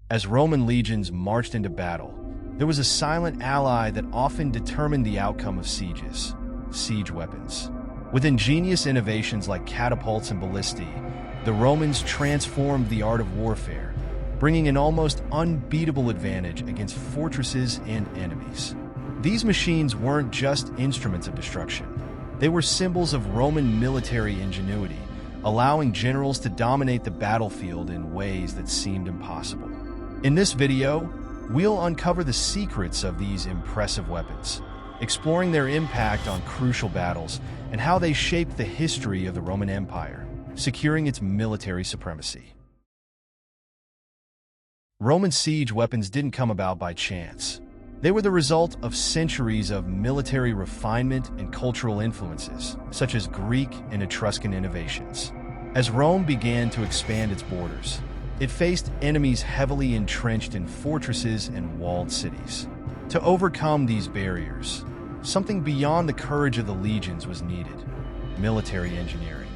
As Roman legions marched into battle, there was a silent ally that often determined the outcome of sieges: siege weapons. With ingenious innovations like catapults and ballistae, the Romans transformed the art of warfare, bringing an almost unbeatable advantage against fortresses and enemies. These machines weren't just instruments of destruction. They were symbols of Roman military ingenuity, allowing generals to dominate the battlefield in ways that seemed impossible. In this video, we'll uncover the secrets of these impressive weapons, exploring their impact on crucial battles and how they shaped the history of the Roman Empire, securing its military supremacy. Roman siege weapons didn't come about by chance. They were the result of centuries of military refinement and cultural influences, such as Greek and Etruscan innovations. As Rome began to expand its borders, it faced enemies heavily entrenched in fortresses and walled cities. To overcome these barriers, something beyond the courage of the legions was needed: military engineering.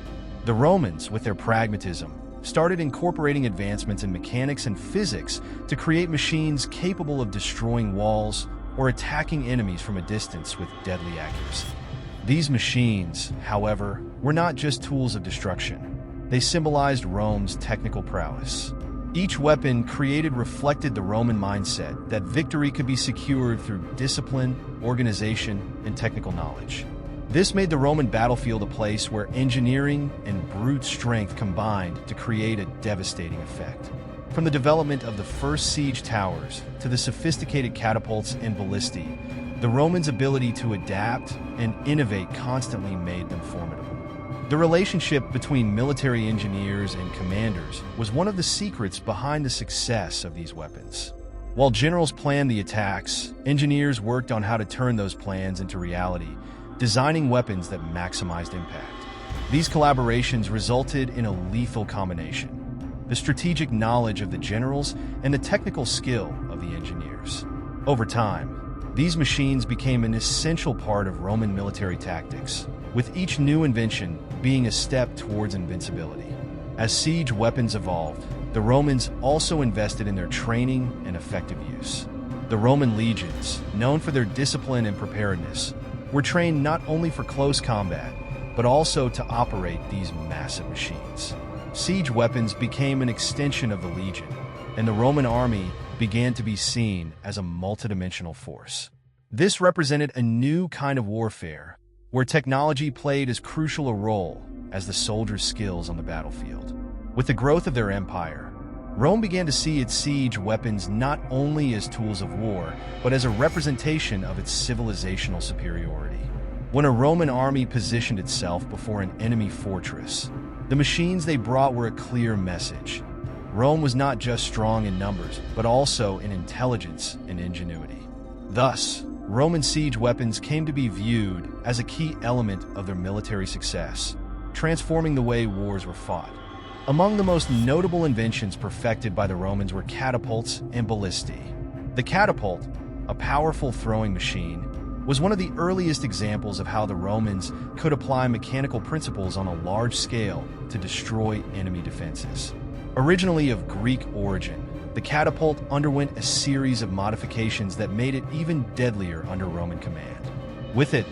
The Romans, with their pragmatism, started incorporating advancements in mechanics and physics to create machines capable of destroying walls or attacking enemies from a distance with deadly accuracy. These machines, however, were not just tools of destruction. They symbolized Rome's technical prowess. Each weapon created reflected the Roman mindset that victory could be secured through discipline, organization, and technical knowledge. This made the Roman battlefield a place where engineering and brute strength combined to create a devastating effect. From the development of the first siege towers to the sophisticated catapults and ballistae, the Romans' ability to adapt and innovate constantly made them formidable. The relationship between military engineers and commanders was one of the secrets behind the success of these weapons. While generals planned the attacks, engineers worked on how to turn those plans into reality, designing weapons that maximized impact. These collaborations resulted in a lethal combination: the strategic knowledge of the generals and the technical skill of the engineers. Over time, these machines became an essential part of Roman military tactics, with each new invention being a step towards invincibility. As siege weapons evolved, the Romans also invested in their training and effective use. The Roman legions, known for their discipline and preparedness, were trained not only for close combat, but also to operate these massive machines. Siege weapons became an extension of the legion, and the Roman army began to be seen as a multidimensional force. This represented a new kind of warfare, where technology played as crucial a role as the soldiers' skills on the battlefield. With the growth of their empire, Rome began to see its siege weapons not only as tools of war, but as a representation of its civilizational superiority. When a Roman army positioned itself before an enemy fortress, the machines they brought were a clear message. Rome was not just strong in numbers, but also in intelligence and ingenuity. Thus, Roman siege weapons came to be viewed as a key element of their military success, transforming the way wars were fought. Among the most notable inventions perfected by the Romans were catapults and ballistae. The catapult, a powerful throwing machine, was one of the earliest examples of how the Romans could apply mechanical principles on a large scale to destroy enemy defenses. Originally of Greek origin, the catapult underwent a series of modifications that made it even deadlier under Roman command. With it,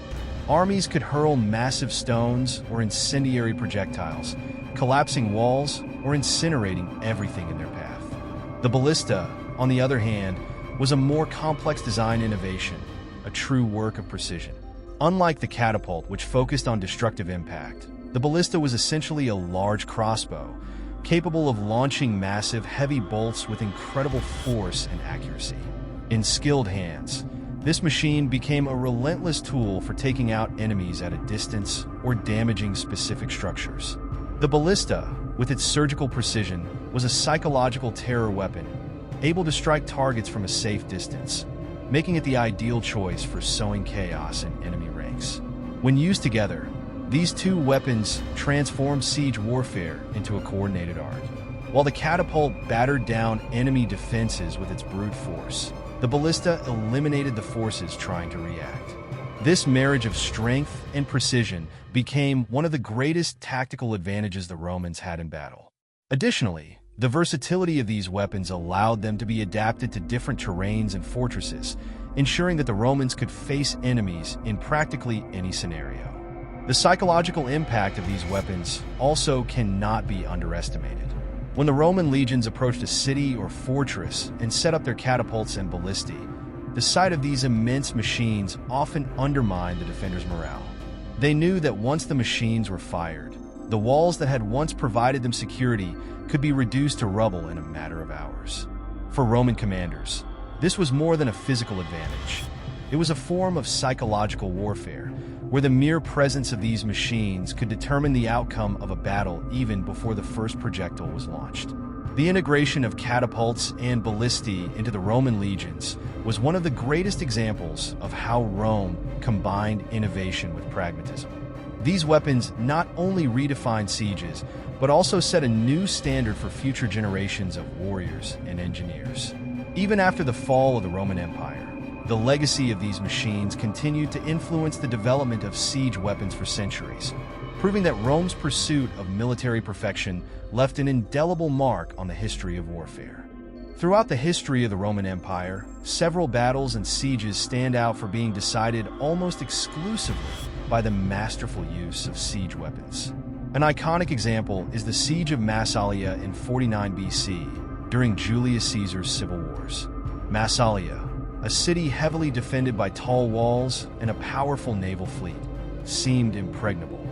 armies could hurl massive stones or incendiary projectiles, collapsing walls or incinerating everything in their path. The ballista, on the other hand, was a more complex design innovation, a true work of precision. Unlike the catapult, which focused on destructive impact, the ballista was essentially a large crossbow, capable of launching massive, heavy bolts with incredible force and accuracy. In skilled hands, this machine became a relentless tool for taking out enemies at a distance or damaging specific structures. The ballista, with its surgical precision, was a psychological terror weapon, able to strike targets from a safe distance, making it the ideal choice for sowing chaos in enemy ranks. When used together, these two weapons transformed siege warfare into a coordinated art. While the catapult battered down enemy defenses with its brute force, the ballista eliminated the forces trying to react. This marriage of strength and precision became one of the greatest tactical advantages the Romans had in battle. Additionally, The versatility of these weapons allowed them to be adapted to different terrains and fortresses, ensuring that the Romans could face enemies in practically any scenario. The psychological impact of these weapons also cannot be underestimated. When the Roman legions approached a city or fortress and set up their catapults and ballistae, the sight of these immense machines often undermined the defenders' morale. They knew that once the machines were fired, the walls that had once provided them security could be reduced to rubble in a matter of hours. For Roman commanders, this was more than a physical advantage. It was a form of psychological warfare, where the mere presence of these machines could determine the outcome of a battle even before the first projectile was launched. The integration of catapults and ballistae into the Roman legions was one of the greatest examples of how Rome combined innovation with pragmatism. These weapons not only redefined sieges, but also set a new standard for future generations of warriors and engineers. Even after the fall of the Roman Empire, the legacy of these machines continued to influence the development of siege weapons for centuries, proving that Rome's pursuit of military perfection left an indelible mark on the history of warfare. Throughout the history of the Roman Empire, several battles and sieges stand out for being decided almost exclusively by the masterful use of siege weapons. An iconic example is the Siege of Massalia in 49 BC, during Julius Caesar's civil wars. Massalia, a city heavily defended by tall walls and a powerful naval fleet, seemed impregnable.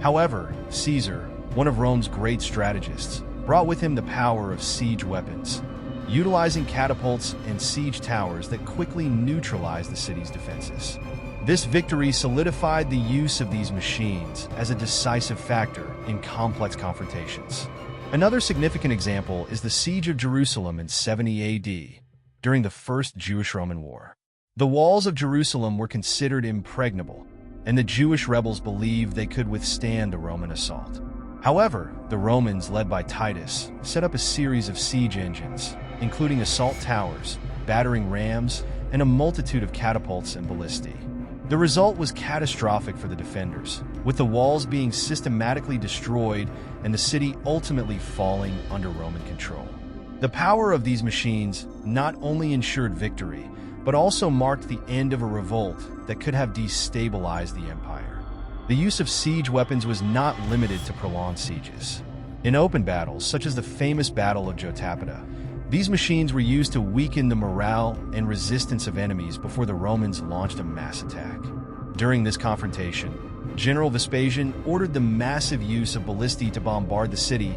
However, Caesar, one of Rome's great strategists, brought with him the power of siege weapons, utilizing catapults and siege towers that quickly neutralized the city's defenses. This victory solidified the use of these machines as a decisive factor in complex confrontations. Another significant example is the Siege of Jerusalem in 70 AD, during the First Jewish-Roman War. The walls of Jerusalem were considered impregnable, and the Jewish rebels believed they could withstand a Roman assault. However, the Romans, led by Titus, set up a series of siege engines, including assault towers, battering rams, and a multitude of catapults and ballistae. The result was catastrophic for the defenders, with the walls being systematically destroyed and the city ultimately falling under Roman control. The power of these machines not only ensured victory, but also marked the end of a revolt that could have destabilized the empire. The use of siege weapons was not limited to prolonged sieges. In open battles, such as the famous Battle of Jotapata, these machines were used to weaken the morale and resistance of enemies before the Romans launched a mass attack. During this confrontation, General Vespasian ordered the massive use of ballistae to bombard the city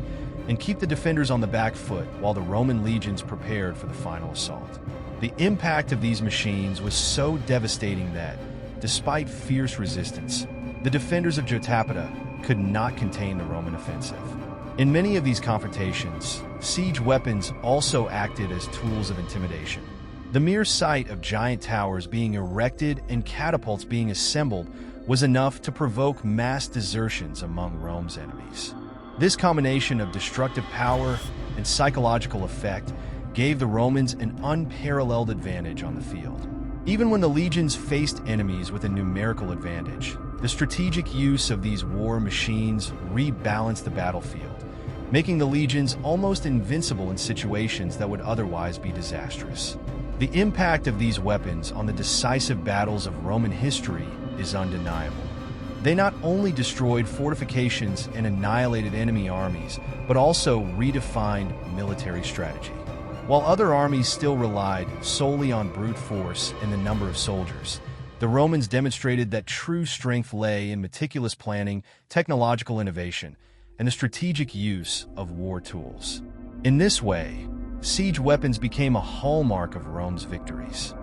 and keep the defenders on the back foot while the Roman legions prepared for the final assault. The impact of these machines was so devastating that, despite fierce resistance, the defenders of Jotapata could not contain the Roman offensive. In many of these confrontations, siege weapons also acted as tools of intimidation. The mere sight of giant towers being erected and catapults being assembled was enough to provoke mass desertions among Rome's enemies. This combination of destructive power and psychological effect gave the Romans an unparalleled advantage on the field. Even when the legions faced enemies with a numerical advantage, the strategic use of these war machines rebalanced the battlefield, making the legions almost invincible in situations that would otherwise be disastrous. The impact of these weapons on the decisive battles of Roman history is undeniable. They not only destroyed fortifications and annihilated enemy armies, but also redefined military strategy. While other armies still relied solely on brute force and the number of soldiers, the Romans demonstrated that true strength lay in meticulous planning, technological innovation, and the strategic use of war tools. In this way, siege weapons became a hallmark of Rome's victories.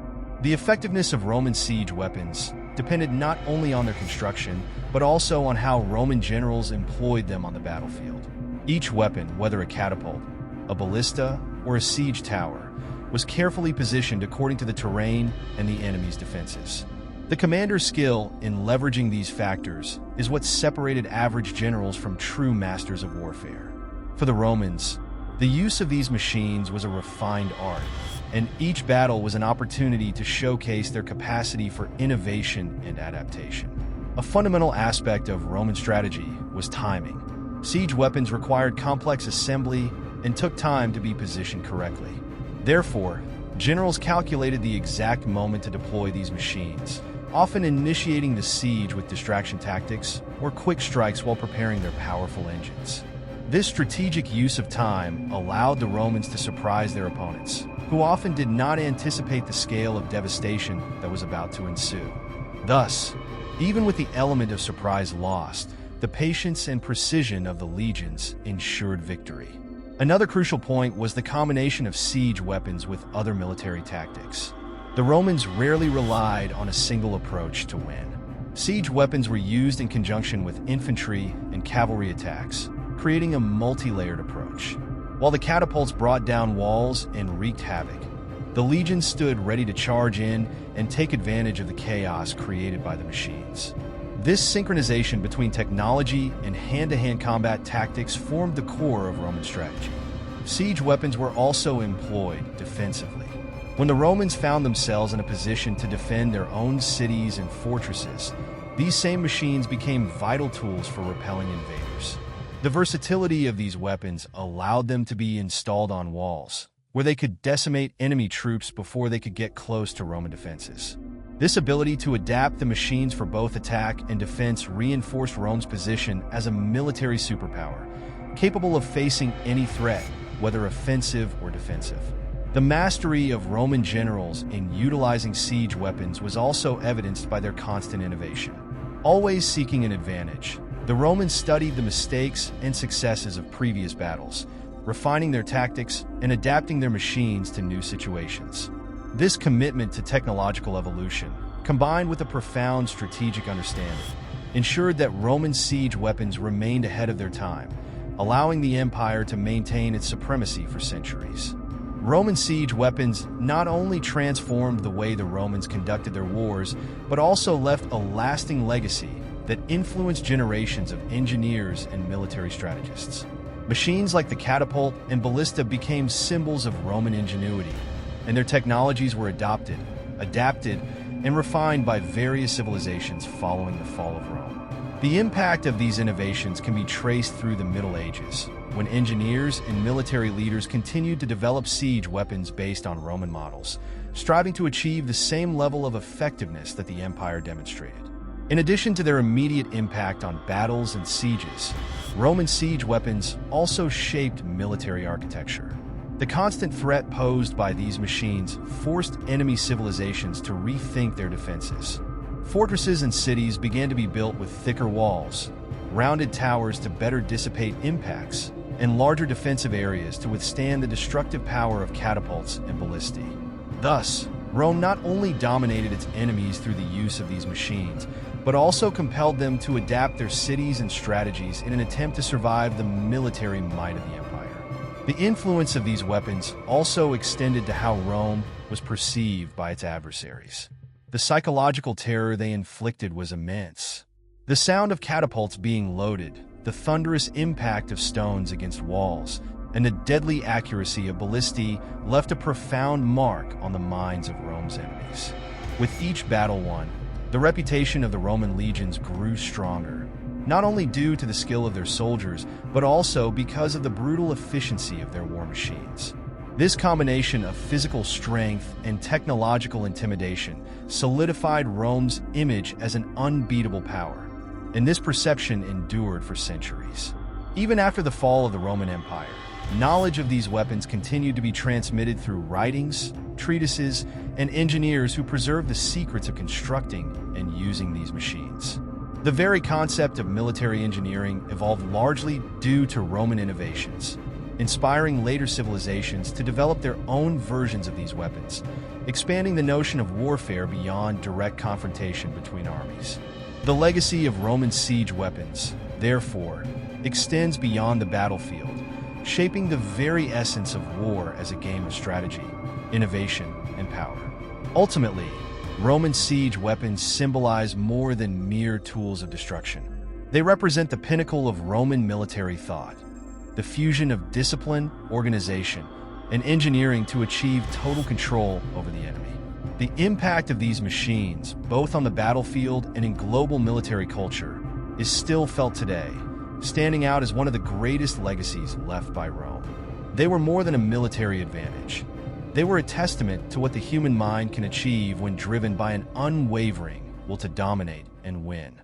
The effectiveness of Roman siege weapons depended not only on their construction, but also on how Roman generals employed them on the battlefield. Each weapon, whether a catapult, a ballista, or a siege tower, was carefully positioned according to the terrain and the enemy's defenses. The commander's skill in leveraging these factors is what separated average generals from true masters of warfare. For the Romans, the use of these machines was a refined art, and each battle was an opportunity to showcase their capacity for innovation and adaptation. A fundamental aspect of Roman strategy was timing. Siege weapons required complex assembly and took time to be positioned correctly. Therefore, generals calculated the exact moment to deploy these machines, often initiating the siege with distraction tactics or quick strikes while preparing their powerful engines. This strategic use of time allowed the Romans to surprise their opponents, who often did not anticipate the scale of devastation that was about to ensue. Thus, even with the element of surprise lost, the patience and precision of the legions ensured victory. Another crucial point was the combination of siege weapons with other military tactics. The Romans rarely relied on a single approach to win. Siege weapons were used in conjunction with infantry and cavalry attacks, creating a multi-layered approach. While the catapults brought down walls and wreaked havoc, the legions stood ready to charge in and take advantage of the chaos created by the machines. This synchronization between technology and hand-to-hand combat tactics formed the core of Roman strategy. Siege weapons were also employed defensively. When the Romans found themselves in a position to defend their own cities and fortresses, these same machines became vital tools for repelling invaders. The versatility of these weapons allowed them to be installed on walls, where they could decimate enemy troops before they could get close to Roman defenses. This ability to adapt the machines for both attack and defense reinforced Rome's position as a military superpower, capable of facing any threat, whether offensive or defensive. The mastery of Roman generals in utilizing siege weapons was also evidenced by their constant innovation. Always seeking an advantage, the Romans studied the mistakes and successes of previous battles, refining their tactics and adapting their machines to new situations. This commitment to technological evolution, combined with a profound strategic understanding, ensured that Roman siege weapons remained ahead of their time, allowing the empire to maintain its supremacy for centuries. Roman siege weapons not only transformed the way the Romans conducted their wars, but also left a lasting legacy that influenced generations of engineers and military strategists. Machines like the catapult and ballista became symbols of Roman ingenuity, and their technologies were adapted, and refined by various civilizations following the fall of Rome. The impact of these innovations can be traced through the Middle Ages, when engineers and military leaders continued to develop siege weapons based on Roman models, striving to achieve the same level of effectiveness that the empire demonstrated. In addition to their immediate impact on battles and sieges, Roman siege weapons also shaped military architecture. The constant threat posed by these machines forced enemy civilizations to rethink their defenses. Fortresses and cities began to be built with thicker walls, rounded towers to better dissipate impacts, and larger defensive areas to withstand the destructive power of catapults and ballistae. Thus, Rome not only dominated its enemies through the use of these machines, but also compelled them to adapt their cities and strategies in an attempt to survive the military might of the empire. The influence of these weapons also extended to how Rome was perceived by its adversaries. The psychological terror they inflicted was immense. The sound of catapults being loaded, the thunderous impact of stones against walls, and the deadly accuracy of ballistae left a profound mark on the minds of Rome's enemies. With each battle won, the reputation of the Roman legions grew stronger, not only due to the skill of their soldiers, but also because of the brutal efficiency of their war machines. This combination of physical strength and technological intimidation solidified Rome's image as an unbeatable power, and this perception endured for centuries. Even after the fall of the Roman Empire, knowledge of these weapons continued to be transmitted through writings, treatises, and engineers who preserved the secrets of constructing and using these machines. The very concept of military engineering evolved largely due to Roman innovations, inspiring later civilizations to develop their own versions of these weapons, expanding the notion of warfare beyond direct confrontation between armies. The legacy of Roman siege weapons, therefore, extends beyond the battlefield, shaping the very essence of war as a game of strategy, innovation, and power. Ultimately, Roman siege weapons symbolize more than mere tools of destruction. They represent the pinnacle of Roman military thought, the fusion of discipline, organization, and engineering to achieve total control over the enemy. The impact of these machines, both on the battlefield and in global military culture, is still felt today, standing out as one of the greatest legacies left by Rome. They were more than a military advantage. They were a testament to what the human mind can achieve when driven by an unwavering will to dominate and win.